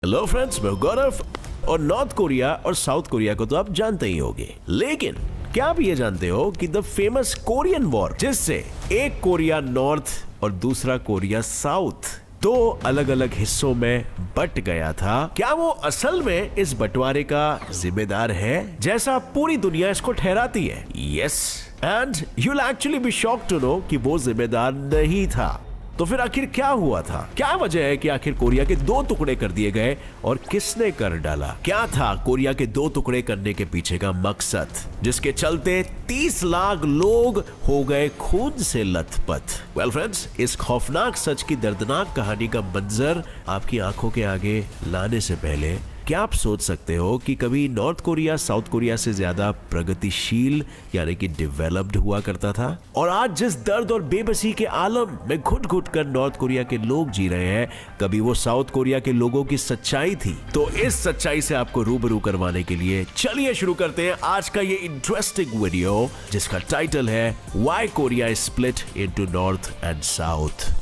Hello friends, मैं गौरव। और north Korea और साउथ कोरिया को तो आप जानते ही होंगे, लेकिन क्या आप ये जानते हो कि द फेमस कोरियन वॉर, जिससे एक कोरिया नॉर्थ और दूसरा कोरिया साउथ दो अलग अलग हिस्सों में बट गया था, क्या वो असल में इस बंटवारे का जिम्मेदार है जैसा पूरी दुनिया इसको ठहराती है? Yes, and you will actually be shocked to know कि वो जिम्मेदार नहीं था। तो फिर आखिर क्या हुआ था? क्या वजह है कि आखिर कोरिया के दो टुकड़े कर दिए गए और किसने कर डाला? क्या था कोरिया के दो टुकड़े करने के पीछे का मकसद, जिसके चलते 30 लाख लोग हो गए खून से लथपथ? वेल फ्रेंड्स, इस खौफनाक सच की दर्दनाक कहानी का मंजर आपकी आंखों के आगे लाने से पहले क्या आप सोच सकते हो कि कभी नॉर्थ कोरिया साउथ कोरिया से ज्यादा प्रगतिशील यानी कि डेवलप्ड हुआ करता था? और आज जिस दर्द और बेबसी के आलम में घुट घुट कर नॉर्थ कोरिया के लोग जी रहे हैं, कभी वो साउथ कोरिया के लोगों की सच्चाई थी। तो इस सच्चाई से आपको रूबरू करवाने के लिए चलिए शुरू करते हैं आज का ये इंटरेस्टिंग वीडियो, जिसका टाइटल है why Korea is split into north and south.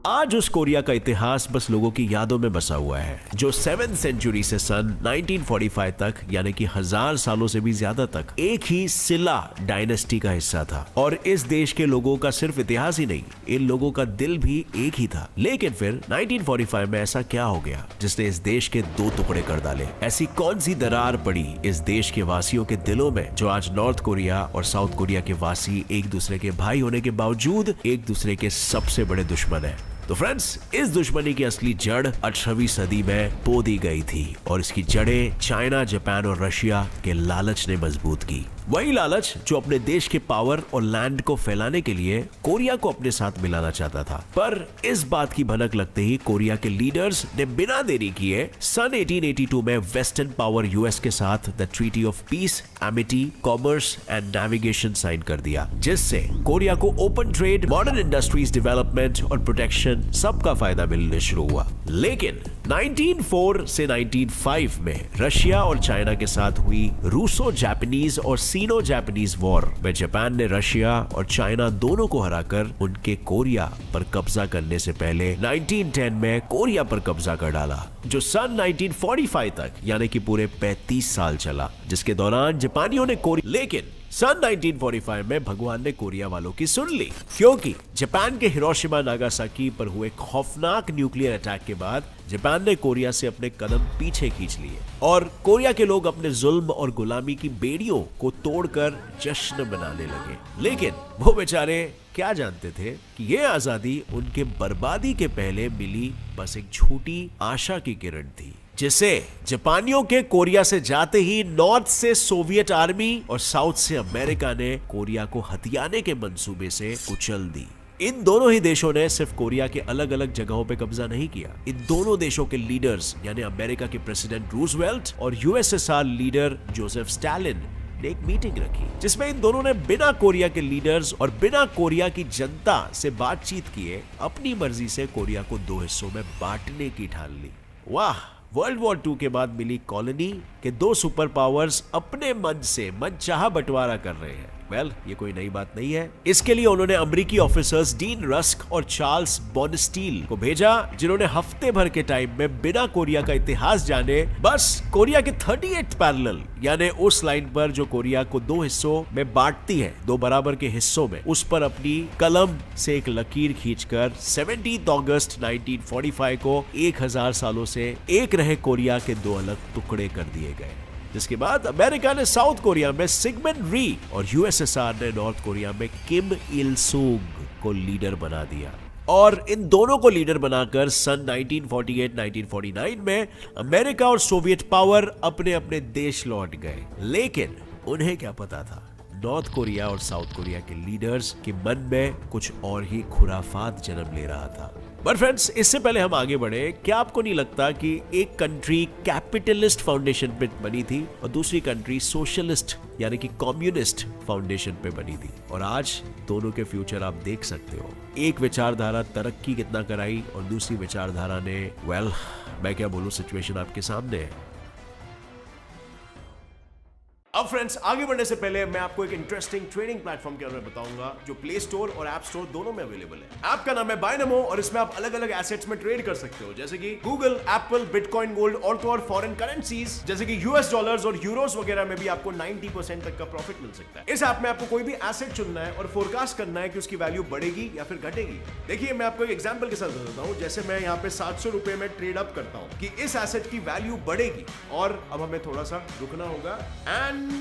आज उस कोरिया का इतिहास बस लोगों की यादों में बसा हुआ है, जो 7th सेंचुरी से सन 1945 तक यानी कि 1000 सालों से भी ज्यादा तक एक ही सिला डायनेस्टी का हिस्सा था। और इस देश के लोगों का सिर्फ इतिहास ही नहीं, इन लोगों का दिल भी एक ही था। लेकिन फिर 1945 में ऐसा क्या हो गया जिसने इस देश के दो टुकड़े कर डाले? ऐसी कौन सी दरार पड़ी इस देश के वासियों के दिलों में, जो आज नॉर्थ कोरिया और साउथ कोरिया के वासी एक दूसरे के भाई होने के बावजूद एक दूसरे के सबसे बड़े दुश्मन है? तो फ्रेंड्स, इस दुश्मनी की असली जड़ 18वीं सदी में बो दी गई थी और इसकी जड़ें चाइना, जापान और रशिया के लालच ने मजबूत की। वही लालच जो अपने देश के पावर और लैंड को फैलाने के लिए कोरिया को अपने साथ मिलाना चाहता था। पर इस बात की भनक लगते ही कोरिया के लीडर्स ने बिना देरी किए सन 1882 में वेस्टर्न पावर यूएस के साथ the treaty of peace, amity, commerce and navigation sign कर दिया, जिससे कोरिया को open trade, modern industries development और प्रोटेक्शन सबका फायदा मिलने शुरू हुआ। लेकिन 1904 से 1905 में रशिया और चाइना के साथ हुई रूसो जापानीज और सीनो जापानीज वॉर में जापान ने रशिया और चाइना दोनों को हराकर उनके कोरिया पर कब्जा करने से पहले 1910 में कोरिया पर कब्जा कर डाला, जो सन 1945 तक यानी कि पूरे 35 साल चला, जिसके दौरान जापानियों ने कोरिया, लेकिन सन 1945 में भगवान ने कोरिया वालों की सुन ली, क्योंकि जापान के हिरोशिमा नागासाकी पर हुए खौफनाक न्यूक्लियर अटैक के बाद जापान ने कोरिया से अपने कदम पीछे खींच लिए और कोरिया के लोग अपने जुल्म और गुलामी की बेड़ियों को तोड़कर जश्न मनाने लगे। लेकिन वो बेचारे क्या जानते थे कि ये आजादी उनके बर्बादी के पहले मिली बस एक झूठी आशा की किरण थी, जिसे जापानियों के कोरिया से जाते ही नॉर्थ से सोवियत आर्मी और साउथ से अमेरिका ने कोरिया को हथियाने के मंसूबे से कुचल दी। इन दोनों ही देशों ने सिर्फ कोरिया के अलग अलग जगहों पे कब्जा नहीं किया, इन दोनों देशों के लीडर्स यानी अमेरिका के प्रेसिडेंट रूजवेल्ट और यूएसएसआर लीडर जोसेफ स्टालिन ने एक मीटिंग रखी, जिसमें इन दोनों ने बिना कोरिया के लीडर्स और बिना कोरिया की जनता से बातचीत किए अपनी मर्जी से कोरिया को दो हिस्सों में बांटने की ठान ली। वाह, वर्ल्ड वॉर 2 के बाद मिली कॉलोनी के दो सुपर पावर्स अपने मन से मनचाहा बंटवारा कर रहे हैं। वेल, ये कोई नई बात नहीं है। इसके लिए उन्होंने अमेरिकी ऑफिसर्स डीन रस्क और चार्ल्स बॉनस्टील को भेजा, जिन्होंने हफ्ते भर के टाइम में बिना कोरिया का इतिहास जाने बस कोरिया के 38th पैरेलल यानी उस लाइन पर जो कोरिया को दो हिस्सों में बांटती है, दो बराबर के हिस्सों में, उस पर अपनी कलम से एक लकीर खींचकर 17 अगस्त 1945 को 1000 सालों से एक रहे कोरिया के दो अलग टुकड़े कर दिए गए। जिसके बाद अमेरिका ने साउथ कोरिया में सिगमंड री और यूएसएसआर ने नॉर्थ कोरिया में किम इल सुंग को लीडर बना दिया। और इन दोनों को लीडर बनाकर सन 1948-1949 में अमेरिका और सोवियत पावर अपने अपने देश लौट गए। लेकिन उन्हें क्या पता था, नॉर्थ कोरिया और साउथ कोरिया के लीडर्स के मन में कुछ और ही खुराफात जन्म ले रहा था। बट फ्रेंड्स, इससे पहले हम आगे बढ़े, क्या आपको नहीं लगता कि एक कंट्री कैपिटलिस्ट फाउंडेशन पे बनी थी और दूसरी कंट्री सोशलिस्ट यानी कि कम्युनिस्ट फाउंडेशन पे बनी थी? और आज दोनों के फ्यूचर आप देख सकते हो। एक विचारधारा तरक्की कितना कराई और दूसरी विचारधारा ने, वेल, मैं क्या बोलूं, सिचुएशन आपके सामने है। अब फ्रेंड्स आगे बढ़ने से पहले मैं आपको एक इंटरेस्टिंग ट्रेडिंग प्लेटफॉर्म के बारे में बताऊंगा जो प्ले स्टोर और ऐप स्टोर दोनों में अवेलेबल है। ऐप का नाम है बायनमो और इसमें आप अलग अलग एसेट्स में ट्रेड कर सकते हो, जैसे कि गूगल, एप्पल, बिटकॉइन, गोल्ड और फॉरेन करेंसीज जैसे कि यूएस डॉलर्स और यूरोस वगैरह में भी आपको 90% तक का प्रॉफिट मिल सकता है। इस ऐप में आपको कोई भी एसेट चुनना है और फोरकास्ट करना है कि उसकी वैल्यू बढ़ेगी या फिर घटेगी। देखिए मैं आपको एक एग्जांपल के साथ बताता हूं, जैसे मैं यहाँ पे 700 रुपए में ट्रेड अप करता हूं कि इस एसेट की वैल्यू बढ़ेगी और अब हमें थोड़ा सा रुकना होगा एंड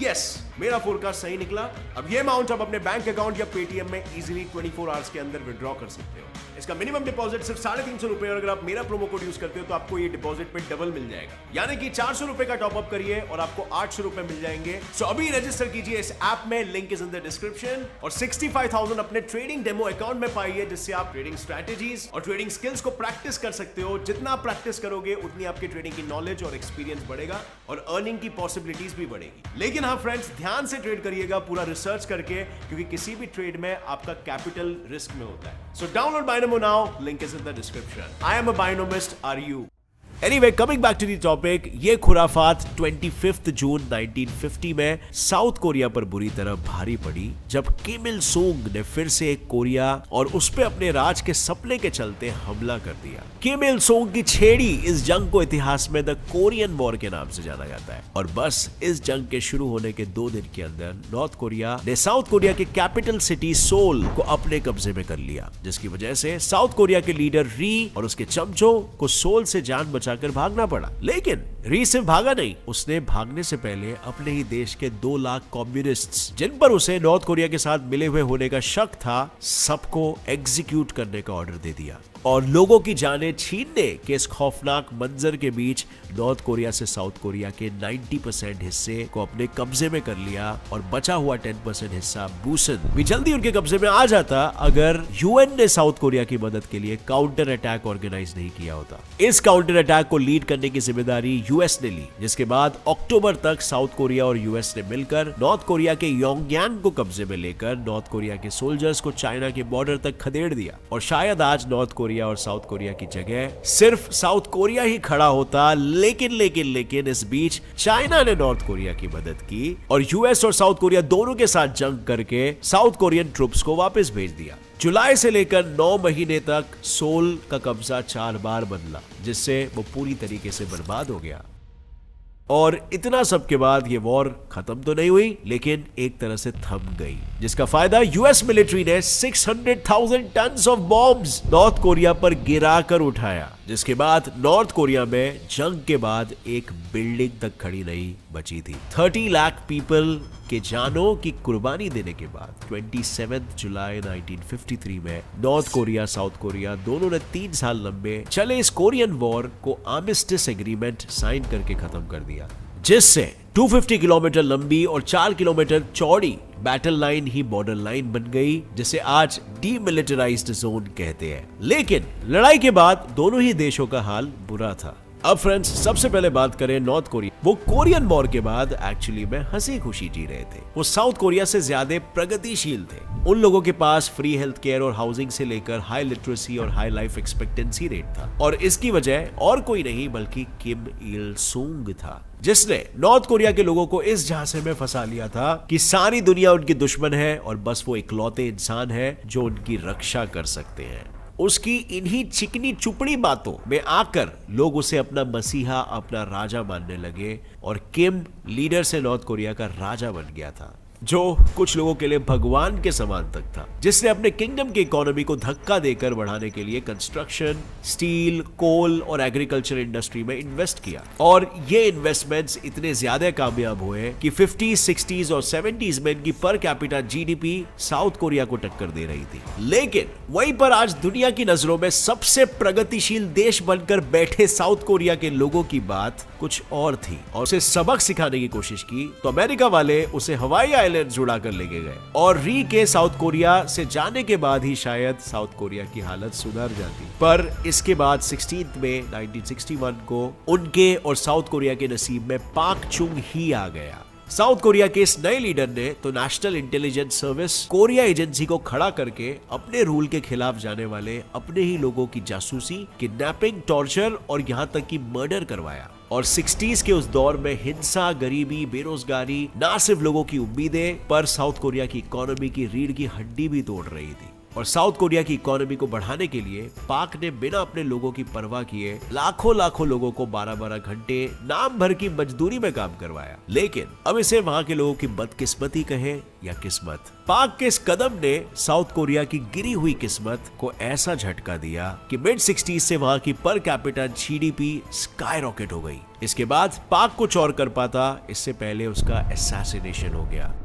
यस मेरा फोरकास्ट सही निकला। अब ये अमाउंट आप अपने बैंक अकाउंट या पेटीएम में इजीली 24 आवर्स के अंदर विड्रॉ कर सकते हो। इसका मिनिमम डिपॉजिट सिर्फ 350 रुपए और अगर आप मेरा प्रोमो कोड यूज करते हो तो आपको ये डिपॉजिट पे डबल मिल जाएगा, यानी कि 400 रुपए का टॉप अप करिए और आपको 800 रुपए मिल जाएंगे। सो अभी रजिस्टर कीजिए इस ऐप में, link is in the description और 65,000 अपने ट्रेडिंग डेमो अकाउंट में पाइए, जिससे आप ट्रेडिंग स्ट्रेटेजीज और ट्रेडिंग स्किल्स को प्रैक्टिस कर सकते हो। जितना आप प्रैक्टिस करोगे उतनी आपकी ट्रेडिंग की नॉलेज और एक्सपीरियंस बढ़ेगा और अर्निंग की पॉसिबिलिटीज भी बढ़ेगी। लेकिन हाँ फ्रेंड्स, ध्यान से ट्रेड करिएगा पूरा रिसर्च करके, क्योंकि किसी भी ट्रेड में आपका कैपिटल रिस्क में होता है। So download Binomo now, link is in the description. I am a Binomist, are you? Anyway, coming back to the topic, ये खुराफात 25 जून 1950 में साउथ कोरिया पर बुरी तरह भारी पड़ी जब किम इल सुंग ने फिर से एक कोरिया और उस पे अपने राज के सपने के चलते हमला कर दिया। किम इल सुंग की छेड़ी इस जंग को इतिहास में द कोरियन वॉर के नाम से जाना जाता है और बस इस जंग के शुरू होने के 2 दिन के अंदर नॉर्थ कोरिया ने साउथ कोरिया के कैपिटल सिटी सोल को अपने कब्जे में कर लिया, जिसकी वजह से साउथ कोरिया के लीडर री और उसके चमचों को सोल से जान बचा कर भागना पड़ा। लेकिन री सिर्फ भागा नहीं, उसने भागने से पहले अपने ही देश के 2 लाख कम्युनिस्ट्स जिन पर उसे नॉर्थ कोरिया के साथ मिले हुए होने का शक था, सबको एग्जीक्यूट करने का ऑर्डर दे दिया और लोगों की जानें छीनने के इस खौफनाक मंजर के बीच नॉर्थ कोरिया से साउथ कोरिया के 90% हिस्से को अपने कब्जे में कर लिया और बचा हुआ 10% हिस्सा बुसन भी जल्दी उनके कब्जे में आ जाता अगर यूएन ने साउथ कोरिया की मदद के लिए काउंटर अटैक ऑर्गेनाइज नहीं किया होता। इस काउंटर अटैक को लीड करने की जिम्मेदारी यूएस ने ली, जिसके बाद अक्टूबर तक साउथ कोरिया और यूएस ने मिलकर नॉर्थ कोरिया के योंगयांग को कब्जे में लेकर नॉर्थ कोरिया के सोल्जर्स को चाइना के बॉर्डर तक खदेड़ दिया और शायद आज नॉर्थ कोरिया और साउथ कोरिया की जगह सिर्फ साउथ कोरिया ही खड़ा होता। लेकिन इस बीच चाइना ने नॉर्थ कोरिया की मदद की और यूएस और साउथ कोरिया दोनों के साथ जंग करके साउथ कोरियन ट्रूप्स को वापस भेज दिया। जुलाई से लेकर 9 महीने तक सोल का कब्जा 4 बार बदला, जिससे वो पूरी तरीके से बर्बाद हो गया। और इतना सब के बाद ये वॉर खत्म तो नहीं हुई, लेकिन एक तरह से थम गई, जिसका फायदा यूएस मिलिट्री ने 600,000 tons of bombs north Korea पर गिरा कर उठाया, जिसके बाद नॉर्थ कोरिया में जंग के बाद एक बिल्डिंग तक खड़ी नहीं बची थी। 30 लाख पीपल के जानों की कुर्बानी देने के बाद 27 जुलाई 1953 में नॉर्थ कोरिया साउथ कोरिया दोनों ने 3 साल लंबे चले इस कोरियन वॉर को आर्मिस्टिस एग्रीमेंट साइन करके खत्म कर दिया, जिससे 250 किलोमीटर लंबी और 4 किलोमीटर चौड़ी बैटल लाइन ही बॉर्डर लाइन बन गई, जिसे आज डीमिलिटराइज्ड जोन कहते हैं। लेकिन लड़ाई के बाद दोनों ही देशों का हाल बुरा था। अब फ्रेंड्स, सबसे पहले बात करें नॉर्थ कोरिया। वो कोरियन वॉर के बाद एक्चुअली में हंसी खुशी जी रहे थे। वो साउथ कोरिया से ज्यादा प्रगतिशील थे। उन लोगों के पास फ्री हेल्थ केयर और हाउसिंग से लेकर हाई लिटरेसी और हाई लाइफ एक्सपेक्टेंसी रेट था, और इसकी वजह और कोई नहीं बल्कि किम इल सुंग था, जिसने नॉर्थ कोरिया के लोगों को इस झांसे में फंसा लिया था कि सारी दुनिया उनकी दुश्मन है और बस वो इकलौते इंसान है जो उनकी रक्षा कर सकते हैं। उसकी इन्हीं चिकनी चुपड़ी बातों में आकर लोग उसे अपना मसीहा, अपना राजा मानने लगे और किम लीडर से नॉर्थ कोरिया का राजा बन गया था, जो कुछ लोगों के लिए भगवान के समान तक था, जिसने अपने किंगडम की इकोनॉमी को धक्का देकर बढ़ाने के लिए कंस्ट्रक्शन, स्टील, कोल और एग्रीकल्चर इंडस्ट्री में इन्वेस्ट किया। और ये इन्वेस्टमेंट्स इतने ज्यादा कामयाब हुए कि 50s, 60s और 70s में इनकी per capita GDP south Korea को टक्कर दे रही थी। लेकिन वहीं पर आज दुनिया की नजरों में सबसे प्रगतिशील देश बनकर बैठे साउथ कोरिया के लोगों की बात कुछ और थी और उसे सबक सिखाने की कोशिश की, तो अमेरिका वाले उसे हवाई आइलैंड जुड़ा कर लेके गए और री के साउथ कोरिया से जाने के बाद ही शायद साउथ कोरिया की हालत सुधर जाती। पर इसके बाद 16 मई 1961 को उनके और साउथ कोरिया के नसीब में पाक चुंग ही आ गया। साउथ कोरिया के इस नए लीडर ने तो national intelligence service Korea agency को खड़ा करके अपने रूल के खिलाफ जाने वाले अपने ही लोगों की जासूसी, किडनैपिंग, टॉर्चर और यहां तक कि मर्डर करवाया। और 60s के उस दौर में हिंसा, गरीबी, बेरोजगारी ना सिर्फ लोगों की उम्मीदें पर साउथ कोरिया की इकोनॉमी की रीढ़ की हड्डी भी तोड़ रही थी। और साउथ कोरिया की इकोनॉमी को बढ़ाने के लिए पाक ने बिना अपने लोगों की परवाह किए लाखों लोगों को 12-12 घंटे नाम भर की मजदूरी में काम करवाया। लेकिन अब इसे वहां के लोगों की बदकिस्मती कहे या किस्मत, पाक के इस कदम ने साउथ कोरिया की गिरी हुई किस्मत को ऐसा झटका दिया कि मिड 60s से वहां की per capita GDP sky rocket हो गई। इसके बाद पाक कुछ और कर पाता इससे पहले उसका असैसिनेशन हो गया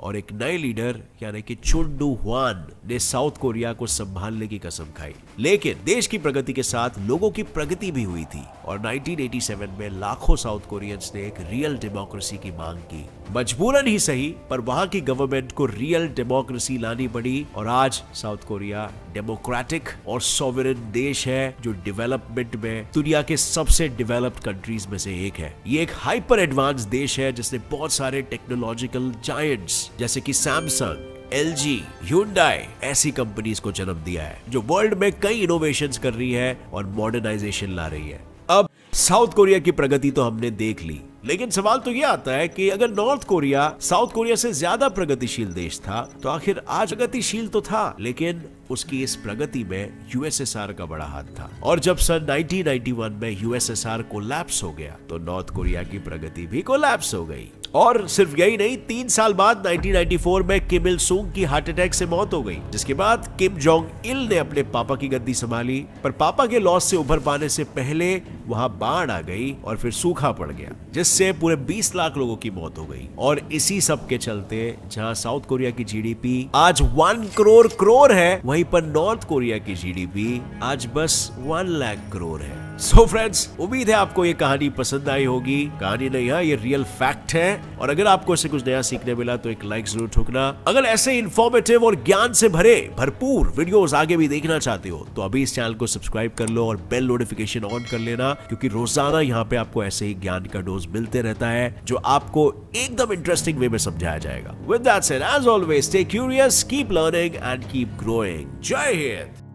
और एक नए लीडर यानी कि चुन डू ह्वान ने साउथ कोरिया को संभालने की कसम खाई। लेकिन देश की प्रगति के साथ लोगों की प्रगति भी हुई थी और 1987 में लाखों साउथ कोरियंस ने एक रियल डेमोक्रेसी की मांग की। मजबूरन ही सही, पर वहां की गवर्नमेंट को रियल डेमोक्रेसी लानी पड़ी और आज साउथ कोरिया डेमोक्रेटिक और सॉवरेन देश है जो डेवलपमेंट में दुनिया के सबसे डेवलप्ड कंट्रीज में से एक है। ये एक हाइपर एडवांस देश है जिसने बहुत सारे टेक्नोलॉजिकल जायंट्स जैसे कि सैमसंग, LG, Hyundai ऐसी कंपनीज को जन्म दिया है जो वर्ल्ड में कई इनोवेशंस कर रही है और मॉडर्नाइजेशन ला रही है। अब साउथ कोरिया की प्रगति तो हमने देख ली, लेकिन सवाल तो यह आता है कि अगर नॉर्थ कोरिया साउथ कोरिया से ज्यादा प्रगतिशील देश था तो आखिर आज प्रगतिशील तो था, लेकिन उसकी इस प्रगति में USSR का बड़ा हाथ था। और जब सन 1991 में USSR कोलैप्स हो गया तो नॉर्थ कोरिया की प्रगति भी कोलैप्स हो गई। और सिर्फ यही नहीं, 3 साल बाद 1994 में किम इल सुंग की हार्ट अटैक से मौत हो गई, जिसके बाद किम जोंग इल ने अपने पापा की गद्दी संभाली। पर पापा के लॉस से उभर पाने से पहले वहां बाढ़ आ गई और फिर सूखा पड़ गया, जिससे पूरे 20 लाख लोगों की मौत हो गई। और इसी सब के चलते जहां साउथ कोरिया की GDP आज 1 करोड़ है, वहीं पर नॉर्थ कोरिया की GDP आज बस 1 लाख करोड़ है। सो फ्रेंड्स, उम्मीद है आपको ये कहानी पसंद आई होगी। कहानी नहीं है, ये रियल फैक्ट है। और अगर आपको इससे कुछ नया सीखने मिला तो एक लाइक जरूर ठोकना। अगर ऐसे इंफॉर्मेटिव और ज्ञान से भरे भरपूर वीडियोस आगे भी देखना चाहते हो तो अभी इस चैनल को सब्सक्राइब कर लो और बेल नोटिफिकेशन ऑन कर लेना, क्योंकि रोजाना यहाँ पे आपको ऐसे ही ज्ञान का डोज मिलते रहता है जो आपको एकदम इंटरेस्टिंग वे में समझाया जाएगा। With that said, as always, stay curious, keep learning and keep growing. जय हिंद।